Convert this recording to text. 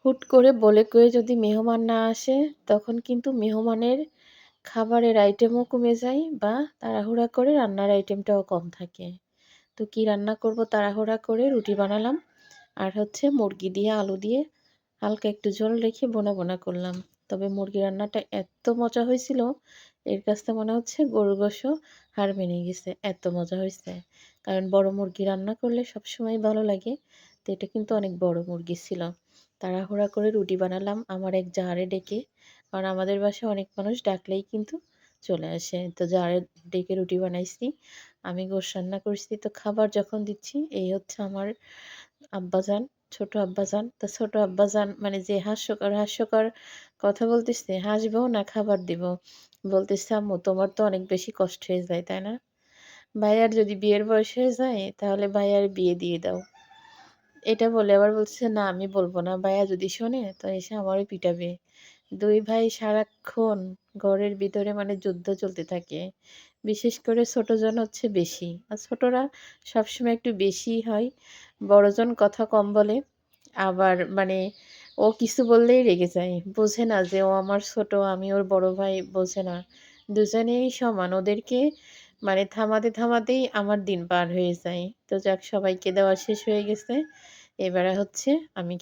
হুট করে বলে কয়ে যদি মেহমান না আসে, তখন কিন্তু মেহমানের খাবারের আইটেমও কমে যায় বা তাড়াহুড়া করে রান্নার আইটেমটাও কম থাকে। তো কি রান্না করব তাড়াহুড়া করে রুটি বানালাম। আর হচ্ছে মুরগি দিয়ে আলু দিয়ে হালকা একটু ঝোল রেখে ভুনা, ভুনা করলাম। তবে মুরগি রান্নাটা এত মজা হয়েছিল, এর কাছ থেকে মনে হচ্ছে গরুর গোশও হার মেনে গেছে। এত মজা হইছে। কারণ বড় মুরগি রান্না করলে সবসময় ভালো লাগে। তো এটা কিন্তু অনেক বড় মুরগি ছিল। তাড়াহুড়া করে রুটি বানালাম আমার এক জায়ারে ডেকে। কারণ আমাদের বাসায় অনেক মানুষ ডাকলেই কিন্তু চলে আসে। তো জায়ারে ডেকে রুটি বানাইছি। আমি গোশ রান্না করছি। তো খাবার যখন দিচ্ছি, এই হচ্ছে আমার আব্বাজান, ছোট আব্বাজান। তো ছোট আব্বাজান মানে যে হাস্যকর, হাস্যকর কথা বলতেছে, হাসবো না খাবার দিব? বলতেছে, "আম্মু তোমার তো অনেক বেশি কষ্ট হয়ে যায়, তাই না? ভাইয়ার যদি বিয়ের বয়স হয়ে যায়, তাহলে ভাইয়ার বিয়ে দিয়ে দাও।" এটা বলে আবার বলছে, "না আমি বলব না। ভাইয়া যদি শোনে তো এসে আমারও পিটাবে।" ২ ভাই সারাক্ষণ ঘরের ভিতরে মানে যুদ্ধ চলতে থাকে। বিশেষ করে ছোটজন হচ্ছে বেশি। আর ছোটরা সবসময় একটু বেশিই হয়। বড়জন কথা কম বলে। আবার মানে ও কিছু বললেই রেগে যায়। বোঝে না যে ও আমার ছোট, আমি ওর বড় ভাই, বোঝে না। দুজনেই সমান। ওদেরকে মানে থামাতে, থামাতেই আমার দিন পার হয়ে যায়। তো যাক সবাইকে দেওয়া শেষ হয়ে গেছে। এবারে হচ্ছে আমি